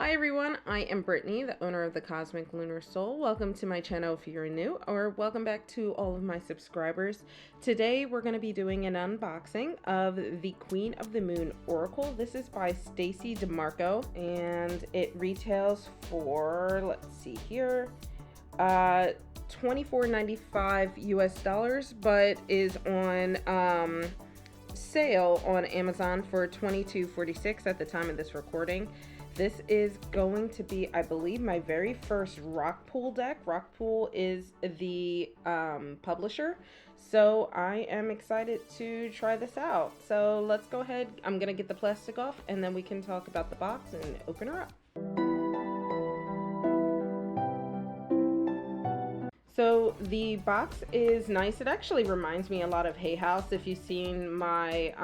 Hi everyone, I am Brittany, the owner of the Cosmic Lunar Soul. Welcome to my channel if you're new, or welcome back to all of my subscribers. Today we're going to be doing an unboxing of the Queen of the Moon Oracle. This is by Stacy DeMarco and it retails for, let's see here, $24.95 US, but is on sale on Amazon for $22.46 at the time of this recording. This is going to be, I believe, my very first Rockpool deck. Rockpool is the publisher, so I am excited to try this out. So let's go ahead. I'm going to get the plastic off, and then we can talk about the box and open her up. So the box is nice. It actually reminds me a lot of Hay House. If you've seen my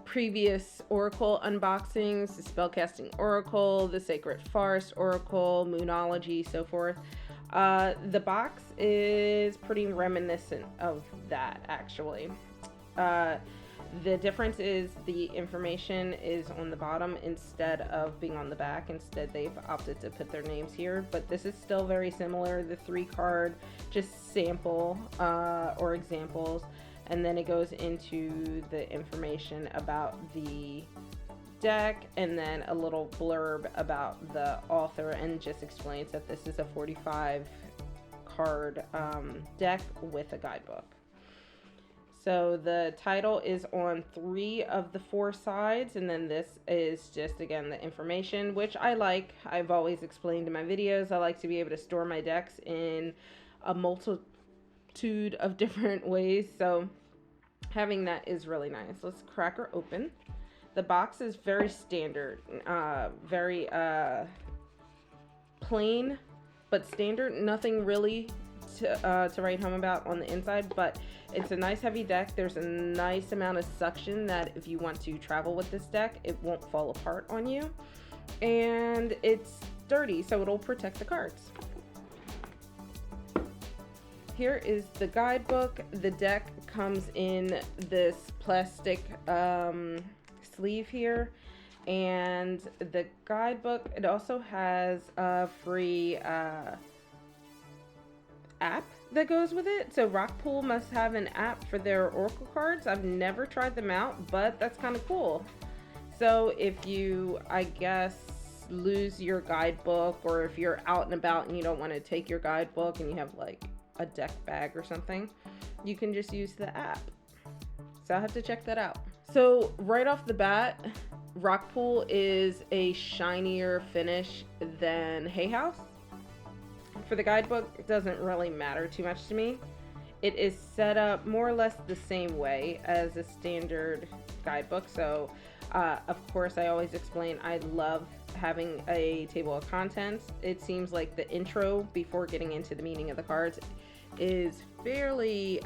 previous Oracle unboxings, the Spellcasting Oracle, the Sacred Forest Oracle, Moonology, so forth. The box is pretty reminiscent of that, actually. The difference is the information is on the bottom instead of being on the back. Instead, they've opted to put their names here, but this is still very similar. The 3-card, just sample or examples. And then it goes into the information about the deck and then a little blurb about the author, and just explains that this is a 45 card deck with a guidebook. So the title is on 3 of the 4 sides, and then this is just, again, the information, which I like. I've always explained in my videos, I like to be able to store my decks in a multitude of different ways, so having that is really nice. Let's crack her open. The box is very standard, very plain but standard. Nothing really to write home about on the inside, but it's a nice heavy deck. There's a nice amount of suction that if you want to travel with this deck, it won't fall apart on you, and it's sturdy, so it'll protect the cards. Here is the guidebook. The deck comes in this plastic sleeve here, and the guidebook, it also has a free app that goes with it. So Rockpool must have an app for their Oracle cards. I've never tried them out, but that's kind of cool. So if you, I guess, lose your guidebook, or if you're out and about and you don't want to take your guidebook and you have like a deck bag or something, you can just use the app. So I'll have to check that out. So right off the bat, Rockpool is a shinier finish than Hay House. For the guidebook, it doesn't really matter too much to me. It is set up more or less the same way as a standard guidebook. So of course, I always explain I love having a table of contents. It seems like the intro before getting into the meaning of the cards is fairly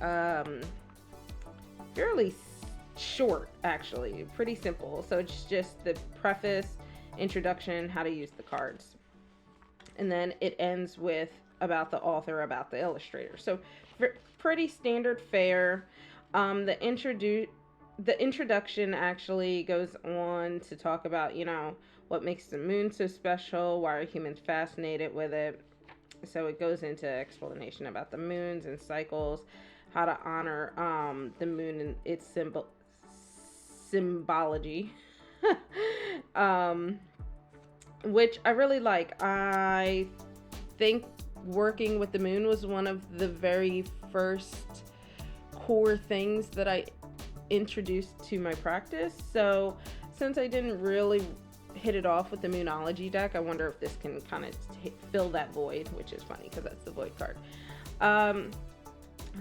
short, actually, pretty simple. So it's just the preface, introduction, how to use the cards, and then it ends with about the author, about the illustrator. So pretty standard fare. The introduction actually goes on to talk about, you know, what makes the moon so special, why are humans fascinated with it. So it goes into explanation about the moons and cycles, how to honor the moon and its symbology, which I really like. I think working with the moon was one of the very first core things that I introduced to my practice. So since I didn't really hit it off with the Moonology deck, I wonder if this can kind of fill that void, which is funny because that's the void card.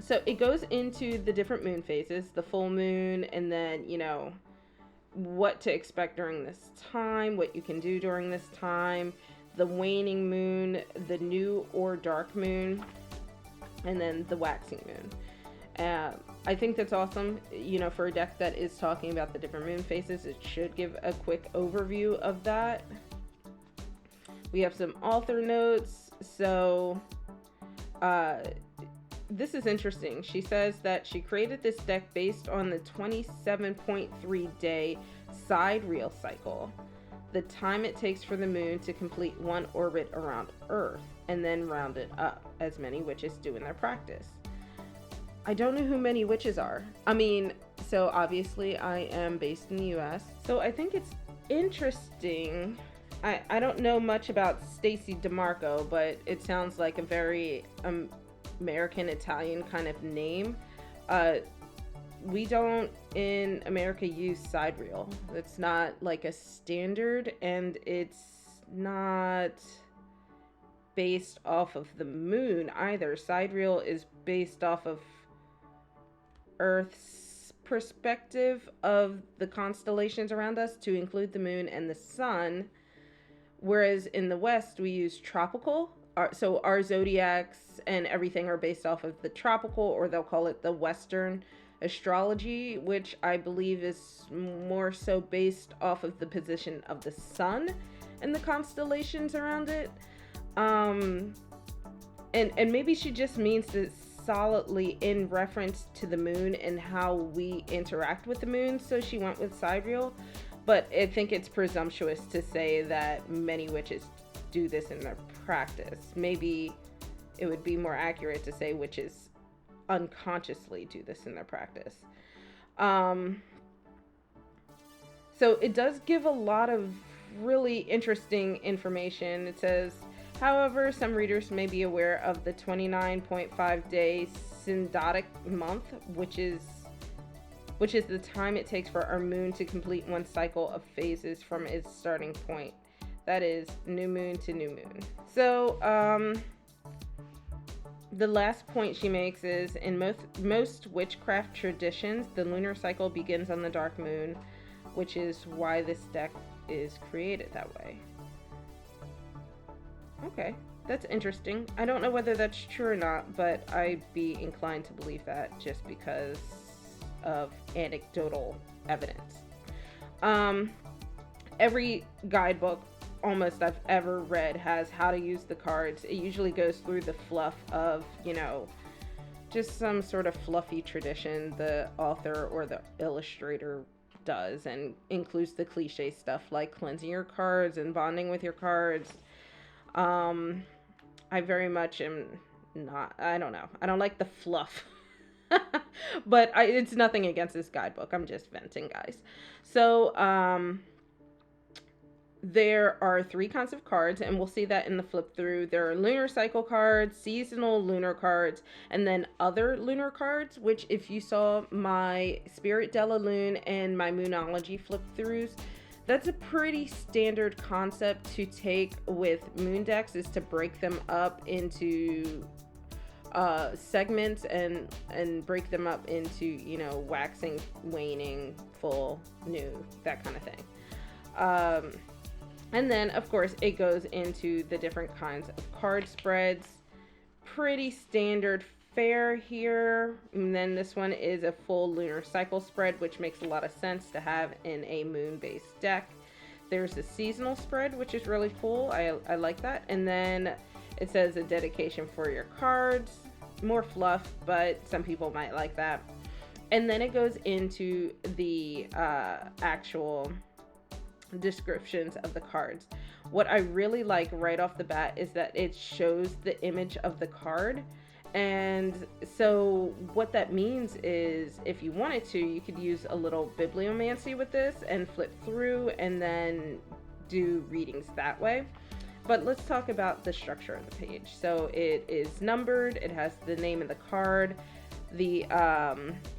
So it goes into the different moon phases, the full moon, and then, you know, what to expect during this time, what you can do during this time, the waning moon, the new or dark moon, and then the waxing moon. I think that's awesome. You know, for a deck that is talking about the different moon phases, it should give a quick overview of that. We have some author notes. So this is interesting. She says that she created this deck based on the 27.3 day sidereal cycle. the time it takes for the moon to complete one orbit around Earth, and then round it up, as many witches do in their practice. I don't know who many witches are. I mean, so obviously I am based in the US, so I think it's interesting. I don't know much about Stacy DeMarco, but it sounds like a very American Italian kind of name. We don't in America use sidereal. It's not like a standard, and it's not based off of the moon either. Sidereal is based off of Earth's perspective of the constellations around us, to include the moon and the sun, whereas in the West we use tropical. So our zodiacs and everything are based off of the tropical, or they'll call it the Western astrology, which I believe is more so based off of the position of the sun and the constellations around it. And maybe she just means this solidly in reference to the moon and how we interact with the moon, so she went with sidereal. But I think it's presumptuous to say that many witches do this in their practice. Maybe it would be more accurate to say witches unconsciously do this in their practice. So it does give a lot of really interesting information. It says, however, some readers may be aware of the 29.5 day synodic month, which is the time it takes for our moon to complete one cycle of phases from its starting point. That is new moon to new moon. So, the last point she makes is, in most witchcraft traditions, the lunar cycle begins on the dark moon, which is why this deck is created that way. Okay, that's interesting. I don't know whether that's true or not, but I'd be inclined to believe that just because of anecdotal evidence. Every guidebook almost I've ever read has how to use the cards. It usually goes through the fluff of, just some sort of fluffy tradition the author or the illustrator does, and includes the cliche stuff like cleansing your cards and bonding with your cards. I very much am not, I don't know. I don't like the fluff. But it's nothing against this guidebook. I'm just venting, guys. So, there are 3 kinds of cards, and we'll see that in the flip through. There are lunar cycle cards, seasonal lunar cards, and then other lunar cards, which if you saw my Spirit de la Lune and my Moonology flip throughs, that's a pretty standard concept to take with moon decks, is to break them up into segments and break them up into, waxing, waning, full, new, that kind of thing. And then, of course, it goes into the different kinds of card spreads. Pretty standard fare here. And then this one is a full lunar cycle spread, which makes a lot of sense to have in a moon-based deck. There's a seasonal spread, which is really cool. I like that. And then it says a dedication for your cards. More fluff, but some people might like that. And then it goes into the actual descriptions of the cards. What I really like right off the bat is that it shows the image of the card. And so what that means is, if you wanted to, you could use a little bibliomancy with this and flip through and then do readings that way. But let's talk about the structure of the page. So it is numbered, it has the name of the card,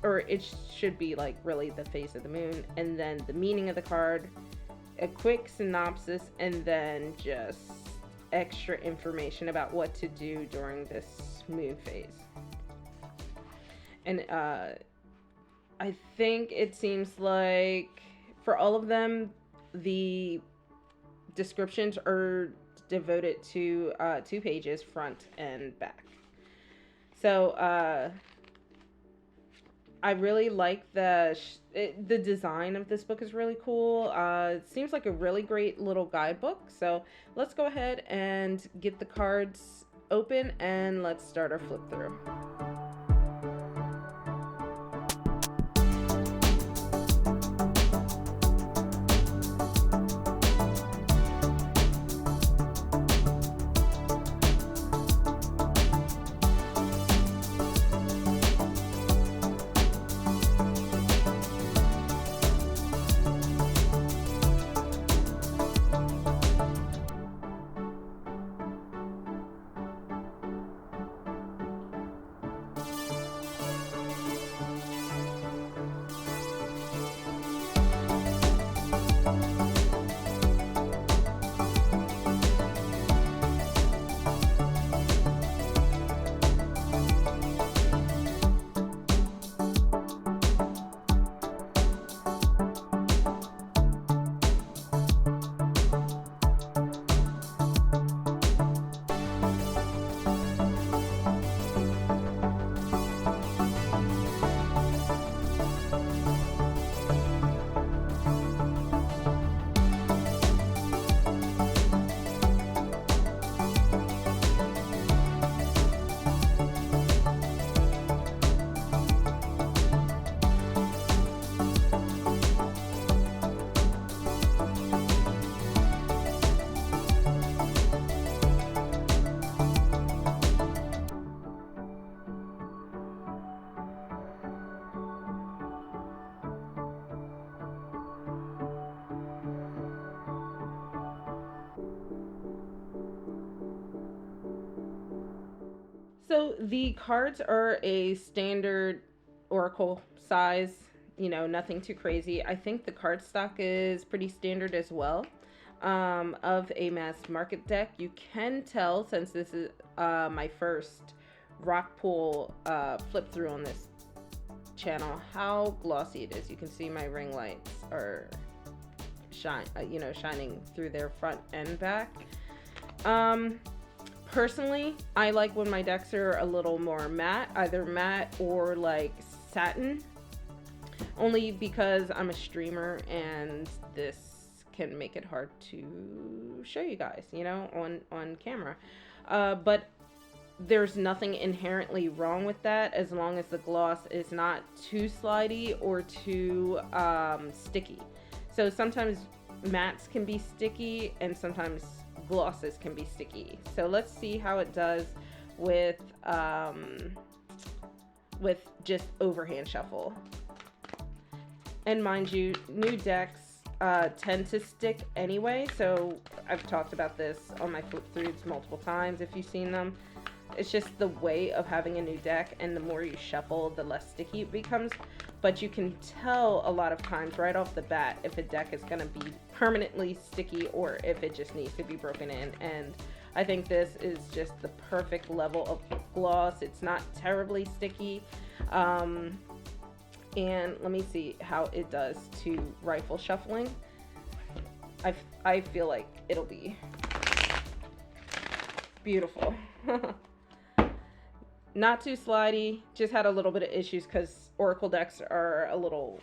or it should be like really the face of the moon, and then the meaning of the card, a quick synopsis, and then just extra information about what to do during this moon phase. And I think it seems like for all of them, the descriptions are devoted to 2 pages, front and back. So I really like the design of this book is really cool. It seems like a really great little guidebook. So let's go ahead and get the cards open and let's start our flip through. So the cards are a standard Oracle size, nothing too crazy. I think the card stock is pretty standard as well. Of a mass market deck, you can tell, since this is my first rock pool flip through on this channel, how glossy it is. You can see my ring lights are shining through their front and back. Personally, I like when my decks are a little more matte, either matte or like satin, only because I'm a streamer and this can make it hard to show you guys, on camera. But there's nothing inherently wrong with that, as long as the gloss is not too slidey or too sticky. So sometimes mattes can be sticky and sometimes glosses can be sticky. So let's see how it does with just overhand shuffle. And mind you, new decks tend to stick anyway, so I've talked about this on my flip throughs multiple times if you've seen them. It's just the way of having a new deck, and the more you shuffle, the less sticky it becomes. But you can tell a lot of times right off the bat if a deck is going to be permanently sticky or if it just needs to be broken in. And I think this is just the perfect level of gloss. It's not terribly sticky. And let me see how it does to rifle shuffling. I feel like it'll be beautiful. Not too slidey, just had a little bit of issues because Oracle decks are a little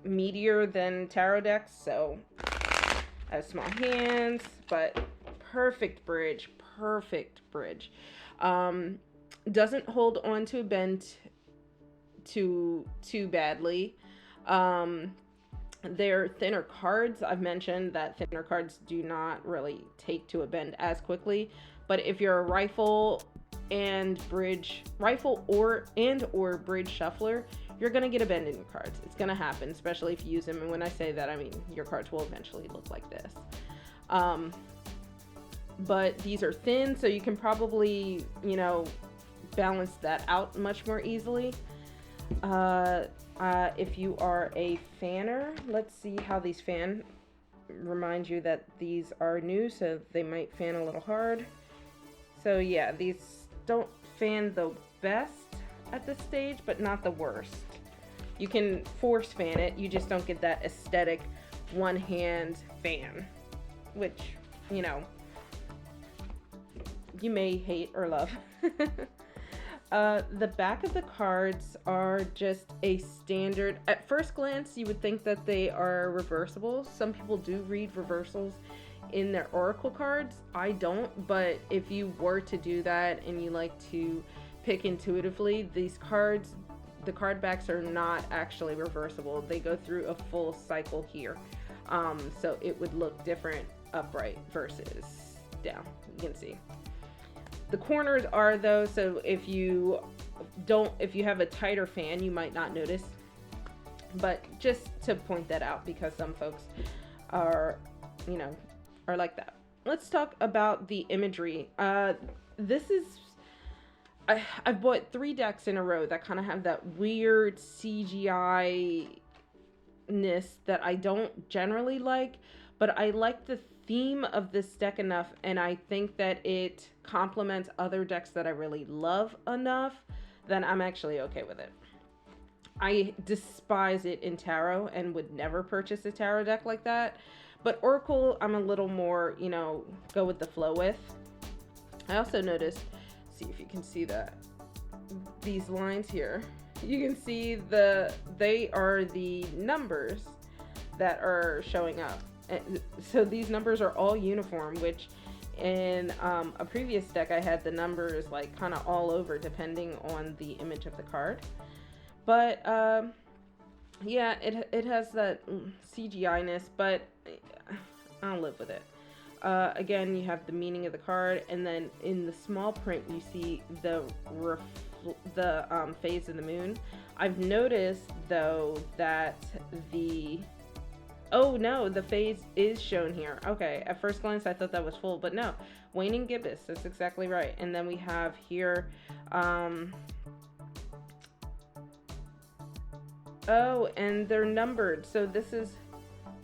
meatier than tarot decks, so I have small hands, but perfect bridge. Doesn't hold on to a bend too badly. They're thinner cards. I've mentioned that thinner cards do not really take to a bend as quickly, but if you're a rifle or bridge shuffler, you're gonna get a bend in your cards. It's gonna happen, especially if you use them. And when I say that, I mean your cards will eventually look like this. But these are thin, so you can probably, balance that out much more easily. If you are a fanner, let's see how these fan. Remind you that these are new, so they might fan a little hard. So yeah, these don't fan the best at this stage, but not the worst. You can force fan it, you just don't get that aesthetic one hand fan, which, you may hate or love. The back of the cards are just a standard. At first glance, you would think that they are reversible. Some people do read reversals in their Oracle cards. I don't, but if you were to do that and you like to pick intuitively, these cards, the card backs are not actually reversible. They go through a full cycle here. So it would look different upright versus down. You can see. The corners are, though, so if you have a tighter fan, you might not notice. But just to point that out, because some folks are like that. Let's talk about the imagery. This is, I've bought 3 decks in a row that kind of have that weird CGI-ness that I don't generally like, but I like the theme of this deck enough, and I think that it complements other decks that I really love enough that I'm actually okay with it. I despise it in tarot and would never purchase a tarot deck like that, but Oracle I'm a little more, go with the flow with. I also noticed, see if you can see that, these lines here, you can see they are the numbers that are showing up. And so these numbers are all uniform, which in a previous deck I had the numbers like kind of all over depending on the image of the card. But yeah, it has that CGI-ness, but I'll live with it. Again, you have the meaning of the card, and then in the small print you see the phase of the moon. I've noticed though that Oh no, the phase is shown here. Okay, at first glance I thought that was full, but no. Waning gibbous, that's exactly right. And then we have here, oh, and they're numbered. So this is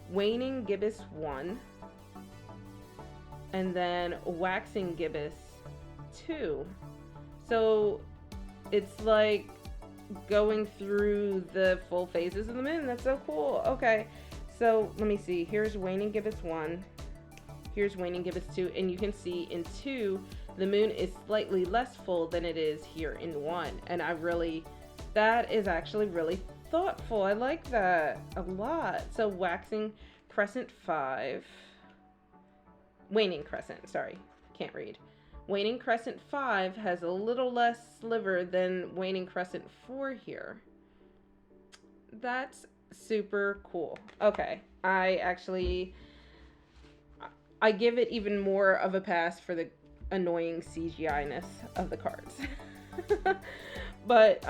waning gibbous 1, and then waxing gibbous 2. So it's like going through the full phases of the moon. That's so cool. Okay, so let me see. Here's waning gibbous 1. Here's waning gibbous 2. And you can see in 2, the moon is slightly less full than it is here in 1. And that is actually really thoughtful. I like that a lot. So waxing crescent 5. Waning crescent, sorry. Can't read. Waning crescent 5 has a little less sliver than waning crescent 4 here. That's super cool. Okay, I give it even more of a pass for the annoying CGI-ness of the cards. But,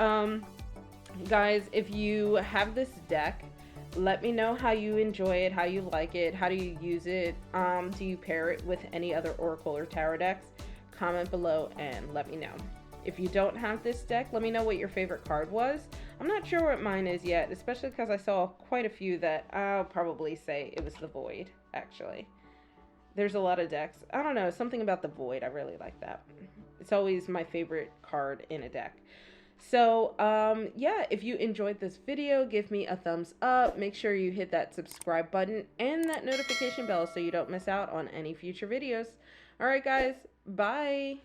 guys, if you have this deck, let me know how you enjoy it, how you like it, how do you use it, do you pair it with any other Oracle or Tarot decks? Comment below and let me know. If you don't have this deck, let me know what your favorite card was. I'm not sure what mine is yet, especially because I saw quite a few that I'll probably say it was the Void, actually. There's a lot of decks. I don't know, something about the Void, I really like that. It's always my favorite card in a deck. So, yeah, if you enjoyed this video, give me a thumbs up. Make sure you hit that subscribe button and that notification bell so you don't miss out on any future videos. Alright guys, bye!